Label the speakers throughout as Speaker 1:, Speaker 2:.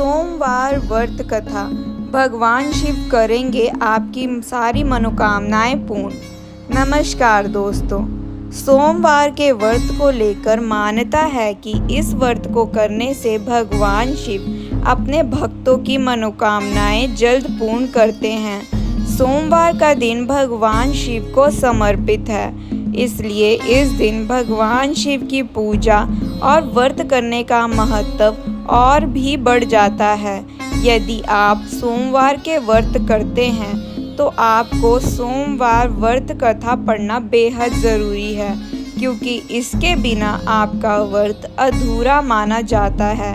Speaker 1: सोमवार व्रत कथा। भगवान शिव करेंगे आपकी सारी मनोकामनाएं पूर्ण। नमस्कार दोस्तों, सोमवार के व्रत को लेकर मान्यता है कि इस व्रत को करने से भगवान शिव अपने भक्तों की मनोकामनाएं जल्द पूर्ण करते हैं। सोमवार का दिन भगवान शिव को समर्पित है, इसलिए इस दिन भगवान शिव की पूजा और व्रत करने का महत्व और भी बढ़ जाता है। यदि आप सोमवार के व्रत करते हैं तो आपको सोमवार व्रत कथा पढ़ना बेहद ज़रूरी है, क्योंकि इसके बिना आपका व्रत अधूरा माना जाता है।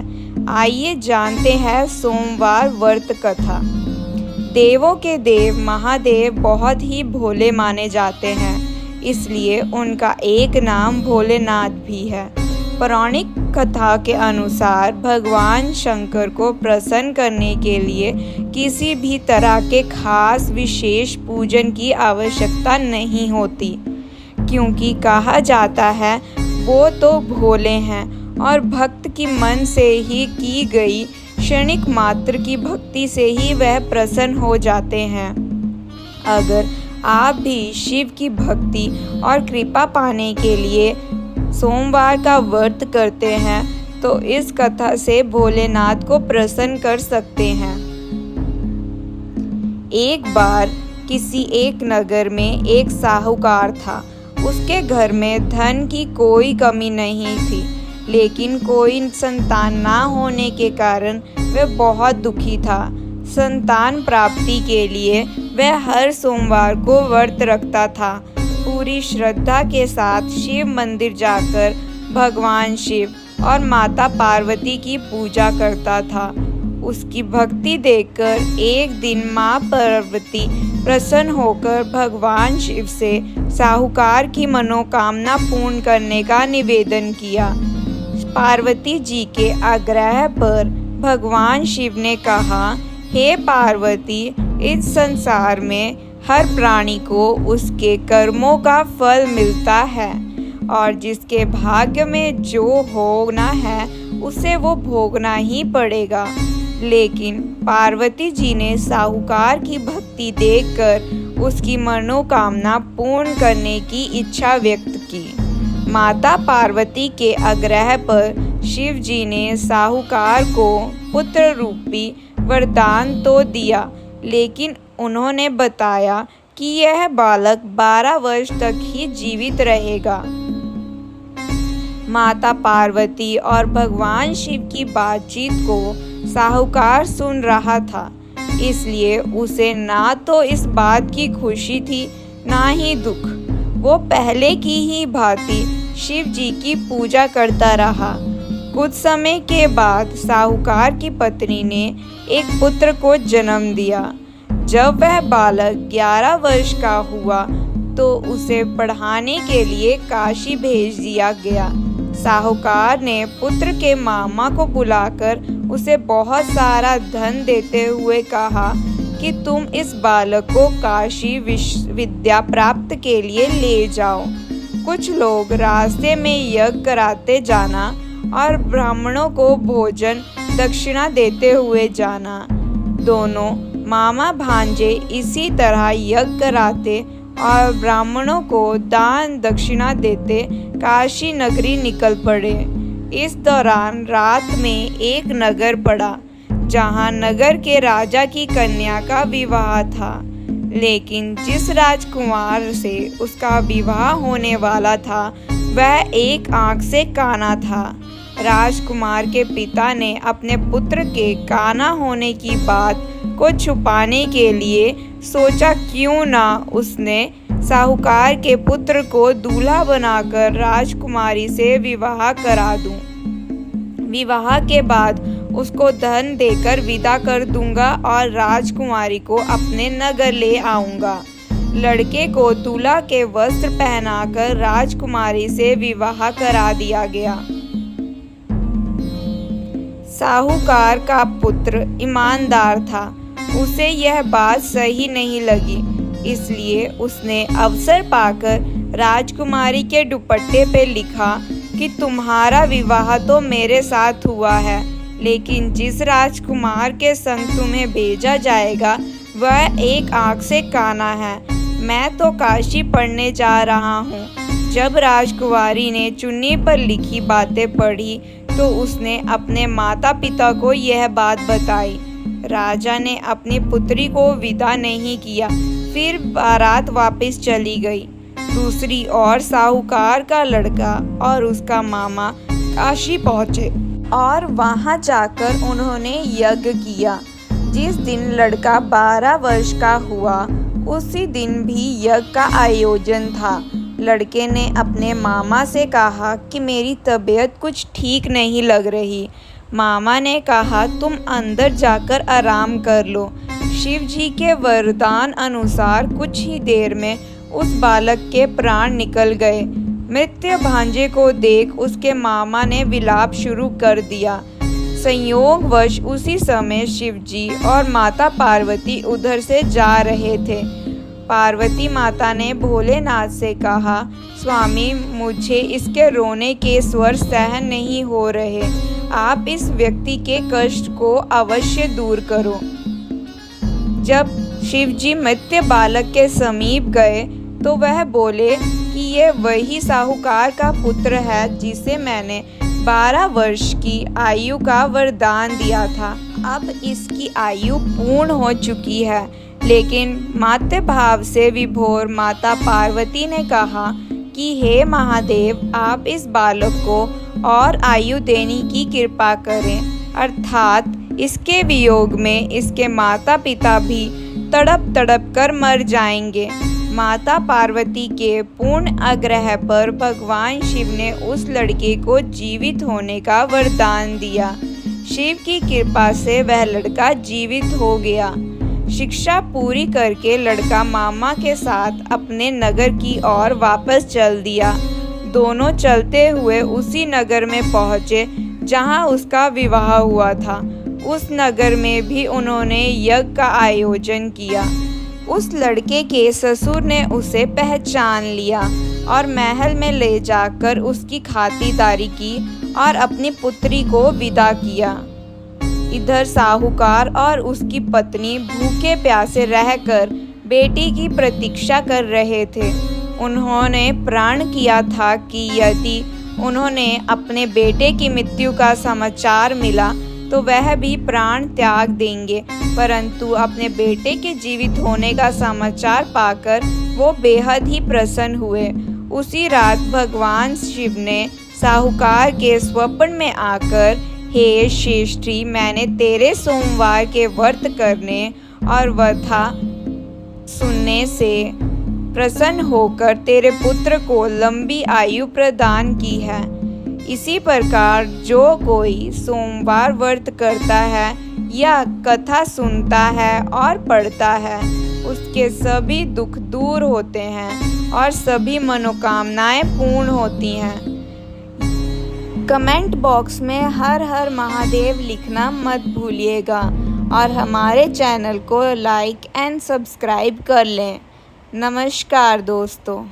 Speaker 1: आइए जानते हैं सोमवार व्रत कथा। देवों के देव महादेव बहुत ही भोले माने जाते हैं, इसलिए उनका एक नाम भोलेनाथ भी है। पौराणिक कथा के अनुसार भगवान शंकर को प्रसन्न करने के लिए किसी भी तरह के खास विशेष पूजन की आवश्यकता नहीं होती, क्योंकि कहा जाता है वो तो भोले हैं और भक्त की मन से ही की गई क्षणिक मात्र की भक्ति से ही वह प्रसन्न हो जाते हैं। अगर आप भी शिव की भक्ति और कृपा पाने के लिए सोमवार का व्रत करते हैं तो इस कथा से भोलेनाथ को प्रसन्न कर सकते हैं। एक बार किसी एक नगर में एक साहूकार था। उसके घर में धन की कोई कमी नहीं थी, लेकिन कोई संतान ना होने के कारण वह बहुत दुखी था। संतान प्राप्ति के लिए वह हर सोमवार को व्रत रखता था। पूरी श्रद्धा के साथ शिव मंदिर जाकर भगवान शिव और माता पार्वती की पूजा करता था। उसकी भक्ति देखकर एक दिन माँ पार्वती प्रसन्न होकर भगवान शिव से साहूकार की मनोकामना पूर्ण करने का निवेदन किया। पार्वती जी के आग्रह पर भगवान शिव ने कहा, हे पार्वती, इस संसार में हर प्राणी को उसके कर्मों का फल मिलता है और जिसके भाग्य में जो होना है उसे वो भोगना ही पड़ेगा। लेकिन पार्वती जी ने साहूकार की भक्ति देखकर उसकी मनोकामना पूर्ण करने की इच्छा व्यक्त की। माता पार्वती के आग्रह पर शिव जी ने साहूकार को पुत्र रूपी वरदान तो दिया, लेकिन उन्होंने बताया कि यह बालक 12 वर्ष तक ही जीवित रहेगा। माता पार्वती और भगवान शिव की बातचीत को साहूकार सुन रहा था, इसलिए उसे ना तो इस बात की खुशी थी ना ही दुख। वो पहले की ही भांति शिव जी की पूजा करता रहा। कुछ समय के बाद साहूकार की पत्नी ने एक पुत्र को जन्म दिया। जब वह बालक 11 वर्ष का हुआ तो उसे पढ़ाने के लिए काशी भेज दिया गया। साहूकार ने पुत्र के मामा को बुलाकर उसे बहुत सारा धन देते हुए कहा कि तुम इस बालक को काशी विद्या प्राप्त के लिए ले जाओ। कुछ लोग रास्ते में यज्ञ कराते जाना और ब्राह्मणों को भोजन दक्षिणा देते हुए जाना। दोनों मामा भांजे इसी तरह यज्ञ कराते और ब्राह्मणों को दान दक्षिणा देते काशी नगरी निकल पड़े। इस दौरान रात में एक नगर पड़ा, जहां नगर के राजा की कन्या का विवाह था। लेकिन जिस राजकुमार से उसका विवाह होने वाला था वह एक आंख से काना था। राजकुमार के पिता ने अपने पुत्र के काना होने की बात को छुपाने के लिए सोचा क्यों ना उसने साहूकार के पुत्र को दूल्हा बनाकर राजकुमारी से विवाह करा दूं। विवाह के बाद उसको धन देकर विदा कर दूंगा और राजकुमारी को अपने नगर ले आऊंगा। लड़के को दूल्हा के वस्त्र पहनाकर राजकुमारी से विवाह करा दिया गया। साहूकार का पुत्र ईमानदार था। उसे यह बात सही नहीं लगी, इसलिए उसने अवसर पाकर राजकुमारी के दुपट्टे पे लिखा कि तुम्हारा विवाह तो मेरे साथ हुआ है, लेकिन जिस राजकुमार के संग तुम्हें भेजा जाएगा वह एक आँख से काना है। मैं तो काशी पढ़ने जा रहा हूँ। जब राजकुमारी ने चुन्नी पर लिखी बातें पढ़ी तो उसने अपने माता पिता को यह बात बताई। राजा ने अपनी पुत्री को विदा नहीं किया, फिर बारात वापस चली गई। दूसरी ओर साहूकार का लड़का और उसका मामा काशी पहुँचे और वहां जाकर उन्होंने यज्ञ किया। जिस दिन लड़का 12 वर्ष का हुआ उसी दिन भी यज्ञ का आयोजन था। लड़के ने अपने मामा से कहा कि मेरी तबीयत कुछ ठीक नहीं लग रही। मामा ने कहा तुम अंदर जाकर आराम कर लो। शिव जी के वरदान अनुसार कुछ ही देर में उस बालक के प्राण निकल गए। मृत्यु भांजे को देख उसके मामा ने विलाप शुरू कर दिया। संयोगवश उसी समय शिव जी और माता पार्वती उधर से जा रहे थे। पार्वती माता ने भोलेनाथ से कहा, स्वामी मुझे इसके रोने के स्वर सहन नहीं हो रहे, आप इस व्यक्ति के कष्ट को अवश्य दूर करो। जब शिव जी मृत्यु बालक के समीप गए तो वह बोले कि ये वही साहूकार का पुत्र है जिसे मैंने 12 वर्ष की आयु का वरदान दिया था। अब इसकी आयु पूर्ण हो चुकी है। लेकिन मातृ भाव से विभोर माता पार्वती ने कहा कि हे महादेव, आप इस बालक को और आयु देने की कृपा करें, अर्थात इसके वियोग में इसके माता पिता भी तड़प तड़प कर मर जाएंगे। माता पार्वती के पूर्ण आग्रह पर भगवान शिव ने उस लड़के को जीवित होने का वरदान दिया। शिव की कृपा से वह लड़का जीवित हो गया। शिक्षा पूरी करके लड़का मामा के साथ अपने नगर की ओर वापस चल दिया। दोनों चलते हुए उसी नगर में पहुँचे जहाँ उसका विवाह हुआ था। उस नगर में भी उन्होंने यज्ञ का आयोजन किया। उस लड़के के ससुर ने उसे पहचान लिया और महल में ले जाकर उसकी खातिरदारी की और अपनी पुत्री को विदा किया। इधर साहूकार और उसकी पत्नी भूखे प्यासे रहकर बेटी की प्रतीक्षा कर रहे थे। उन्होंने प्रण किया था कि यदि उन्होंने अपने बेटे की मृत्यु का समाचार मिला तो वह भी प्राण त्याग देंगे, परंतु अपने बेटे के जीवित होने का समाचार पाकर वो बेहद ही प्रसन्न हुए। उसी रात भगवान शिव ने साहूकार के स्वप्न में आकर, हे श्रेष्ठी, मैंने तेरे सोमवार के व्रत करने और कथा सुनने से प्रसन्न होकर तेरे पुत्र को लंबी आयु प्रदान की है। इसी प्रकार जो कोई सोमवार व्रत करता है या कथा सुनता है और पढ़ता है उसके सभी दुख दूर होते हैं और सभी मनोकामनाएं पूर्ण होती हैं। कमेंट बॉक्स में हर हर महादेव लिखना मत भूलिएगा और हमारे चैनल को लाइक एंड सब्सक्राइब कर लें। नमस्कार दोस्तों।